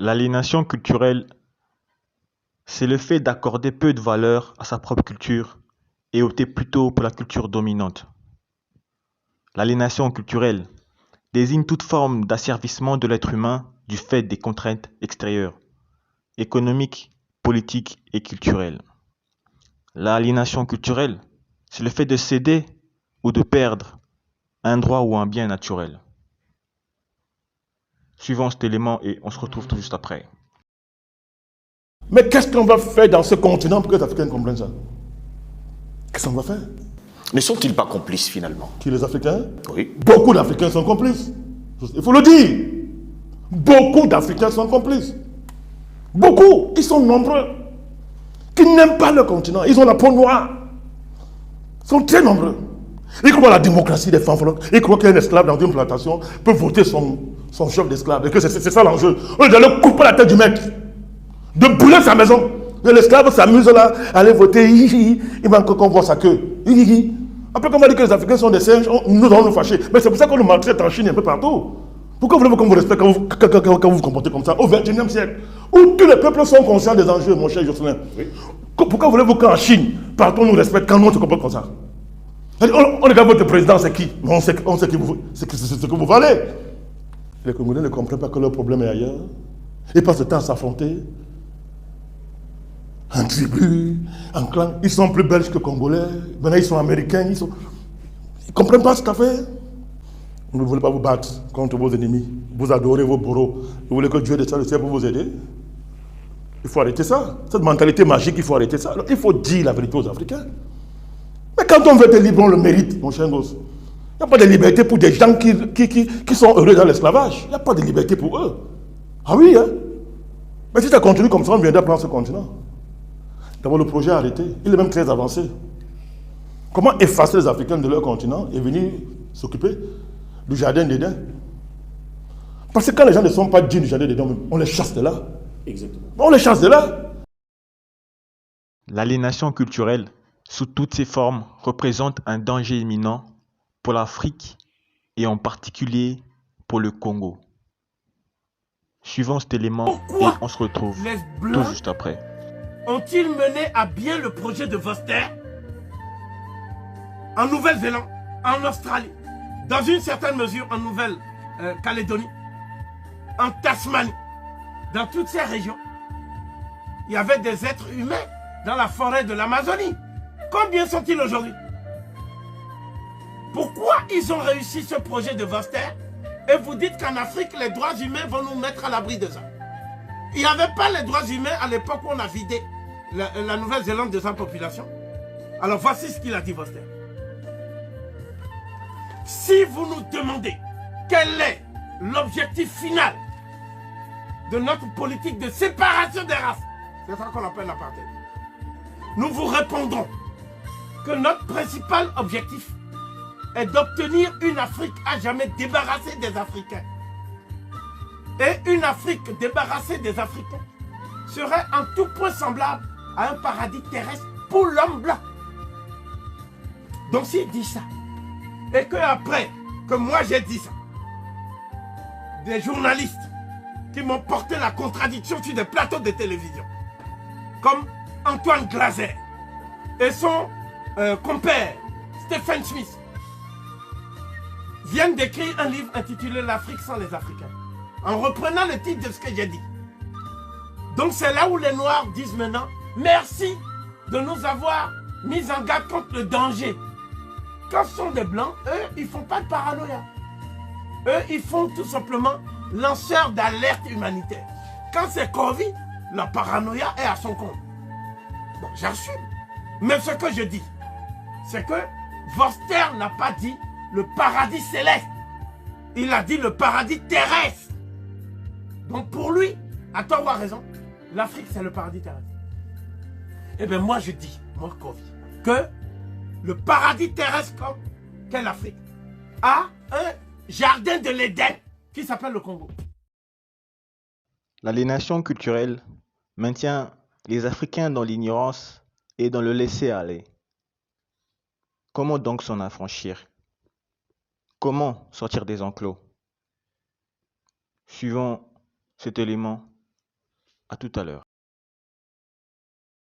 L'aliénation culturelle, c'est le fait d'accorder peu de valeur à sa propre culture et opter plutôt pour la culture dominante. L'aliénation culturelle désigne toute forme d'asservissement de l'être humain du fait des contraintes extérieures, économiques, politiques et culturelles. L'aliénation culturelle, c'est le fait de céder ou de perdre un droit ou un bien naturel. Suivons cet élément et on se retrouve tout juste après. Mais qu'est-ce qu'on va faire dans ce continent pour que les Africains comprennent ça? Qu'est-ce qu'on va faire? Ne sont-ils pas complices finalement? Qui, les Africains? Oui. Beaucoup d'Africains sont complices. Il faut le dire. Beaucoup d'Africains sont complices. Beaucoup. Ils sont nombreux. Qui n'aiment pas le continent. Ils ont la peau noire. Ils sont très nombreux. Ils croient à la démocratie des fanfreluches. Ils croient qu'un esclave dans une plantation peut voter son chef d'esclave. Et que c'est ça l'enjeu. On doit leur couper la tête du maître. De brûler sa maison. L'esclave s'amuse là, aller voter. Il manque qu'on voit sa queue. Après, qu'on va dire que les Africains sont des singes, nous allons nous fâcher. Mais c'est pour ça qu'on nous maltraite en Chine et un peu partout. Pourquoi voulez-vous qu'on vous respecte quand vous vous comportez comme ça au XXIe siècle, où tous les peuples sont conscients des enjeux, mon cher Jocelyn? Oui. Pourquoi voulez-vous qu'en Chine, partout on nous respecte quand nous on se comporte comme ça? On regarde votre président, c'est qui? Mais on sait ce que vous valez. Les Congolais ne comprennent pas que leur problème est ailleurs. Ils passent le temps à s'affronter. En tribu, en clan. Ils sont plus belges que congolais. Maintenant, ils sont américains. Ils ne comprennent pas ce qu'a fait. Vous ne voulez pas vous battre contre vos ennemis. Vous adorez vos bourreaux. Vous voulez que Dieu descende du ciel pour vous aider. Il faut arrêter ça. Cette mentalité magique, il faut arrêter ça. Alors, il faut dire la vérité aux Africains. Mais quand on veut être libre, on le mérite, mon cher gosse. Il n'y a pas de liberté pour des gens qui sont heureux dans l'esclavage. Il n'y a pas de liberté pour eux. Ah oui, hein? Mais si ça continue comme ça, on viendra prendre ce continent. D'abord, le projet a arrêté. Il est même très avancé. Comment effacer les Africains de leur continent et venir s'occuper du jardin d'Éden? Parce que quand les gens ne sont pas dignes du jardin d'Éden, on les chasse de là. Exactement. On les chasse de là. L'aliénation culturelle, sous toutes ses formes, représente un danger imminent pour l'Afrique et en particulier pour le Congo. Suivons cet élément et on se retrouve tout juste après. Ont-ils mené à bien le projet de Vorster en Nouvelle-Zélande, en Australie, dans une certaine mesure en Nouvelle-Calédonie, en Tasmanie, dans toutes ces régions? Il y avait des êtres humains dans la forêt de l'Amazonie. Combien sont-ils aujourd'hui? Pourquoi ils ont réussi ce projet de Vorster et vous dites qu'en Afrique, les droits humains vont nous mettre à l'abri de ça? Il n'y avait pas les droits humains à l'époque où on a vidé la Nouvelle-Zélande de sa population. Alors voici ce qu'il a dit, Vorster. Si vous nous demandez quel est l'objectif final de notre politique de séparation des races, c'est ça qu'on appelle l'apartheid, nous vous répondrons que notre principal objectif est d'obtenir une Afrique à jamais débarrassée des Africains. Et une Afrique débarrassée des Africains serait en tout point semblable à un paradis terrestre pour l'homme blanc. Donc s'il dit ça, et que après que moi j'ai dit ça, des journalistes qui m'ont porté la contradiction sur des plateaux de télévision, comme Antoine Glaser et son compère Stephen Smith, viennent d'écrire un livre intitulé L'Afrique sans les Africains, en reprenant le titre de ce que j'ai dit. Donc c'est là où les Noirs disent maintenant, merci de nous avoir mis en garde contre le danger. Quand ce sont des Blancs, eux, ils ne font pas de paranoïa. Eux, ils font tout simplement lanceurs d'alerte humanitaire. Quand c'est Covid, la paranoïa est à son compte. Bon, j'assume. Mais ce que je dis, c'est que Vorster n'a pas dit le paradis céleste. Il a dit le paradis terrestre. Donc pour lui, à tort ou à raison, l'Afrique c'est le paradis terrestre. Eh bien moi je dis, moi Kofi, que le paradis terrestre qu'est l'Afrique à un jardin de l'Éden qui s'appelle le Congo. L'aliénation culturelle maintient les Africains dans l'ignorance et dans le laisser-aller. Comment donc s'en affranchir? Comment sortir des enclos? Suivons cet élément. À tout à l'heure.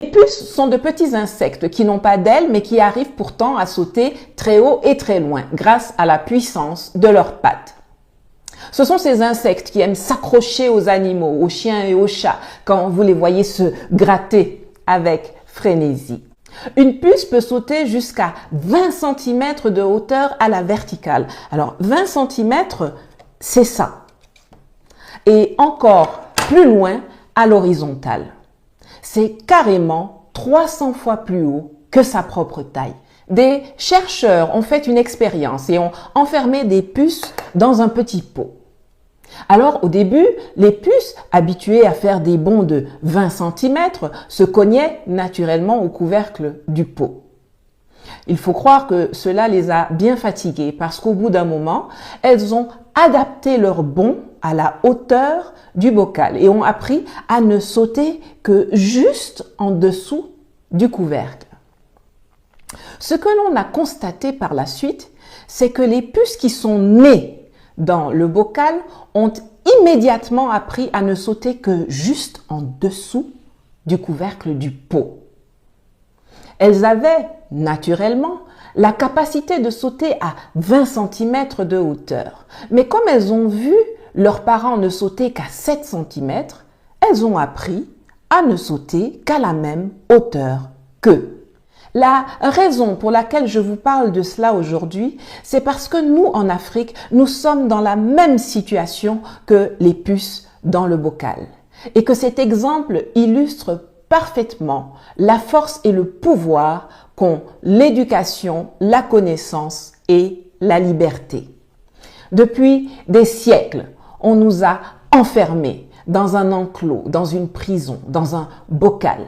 Les puces sont de petits insectes qui n'ont pas d'ailes mais qui arrivent pourtant à sauter très haut et très loin grâce à la puissance de leurs pattes. Ce sont ces insectes qui aiment s'accrocher aux animaux, aux chiens et aux chats quand vous les voyez se gratter avec frénésie. Une puce peut sauter jusqu'à 20 cm de hauteur à la verticale. Alors 20 cm, c'est ça. Et encore plus loin à l'horizontale. C'est carrément 300 fois plus haut que sa propre taille. Des chercheurs ont fait une expérience et ont enfermé des puces dans un petit pot. Alors au début, les puces, habituées à faire des bonds de 20 cm, se cognaient naturellement au couvercle du pot. Il faut croire que cela les a bien fatiguées parce qu'au bout d'un moment, elles ont adapté leur bond à la hauteur du bocal et ont appris à ne sauter que juste en dessous du couvercle. Ce que l'on a constaté par la suite, c'est que les puces qui sont nées dans le bocal ont immédiatement appris à ne sauter que juste en dessous du couvercle du pot. Elles avaient naturellement la capacité de sauter à 20 cm de hauteur. Mais comme elles ont vu leurs parents ne sauter qu'à 7 cm, elles ont appris à ne sauter qu'à la même hauteur qu'eux. La raison pour laquelle je vous parle de cela aujourd'hui, c'est parce que nous, en Afrique, nous sommes dans la même situation que les puces dans le bocal. Et que cet exemple illustre parfaitement la force et le pouvoir qu'ont l'éducation, la connaissance et la liberté. Depuis des siècles, on nous a enfermés dans un enclos, dans une prison, dans un bocal.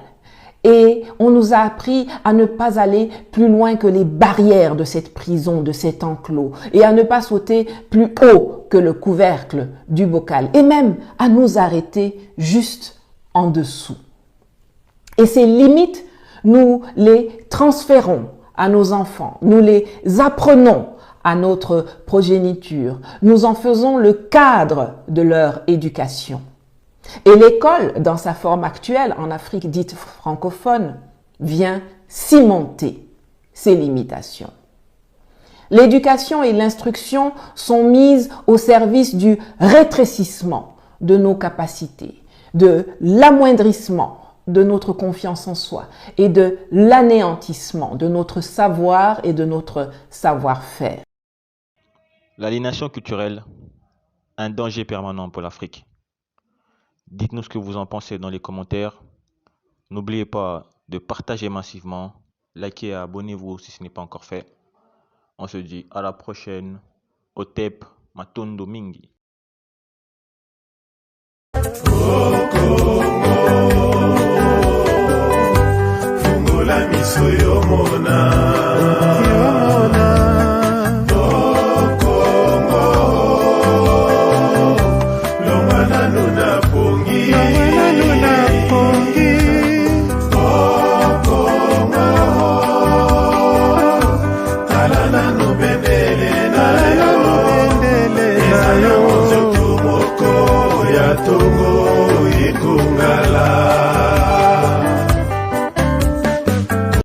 Et on nous a appris à ne pas aller plus loin que les barrières de cette prison, de cet enclos, et à ne pas sauter plus haut que le couvercle du bocal, et même à nous arrêter juste en dessous. Et ces limites, nous les transférons à nos enfants, nous les apprenons à notre progéniture, nous en faisons le cadre de leur éducation. Et l'école, dans sa forme actuelle, en Afrique dite francophone, vient cimenter ces limitations. L'éducation et l'instruction sont mises au service du rétrécissement de nos capacités, de l'amoindrissement de notre confiance en soi et de l'anéantissement de notre savoir et de notre savoir-faire. L'aliénation culturelle, un danger permanent pour l'Afrique. Dites-nous ce que vous en pensez dans les commentaires. N'oubliez pas de partager massivement, likez et abonnez-vous si ce n'est pas encore fait. On se dit à la prochaine. Otep Matondo Mingi. Fungola miso yo mona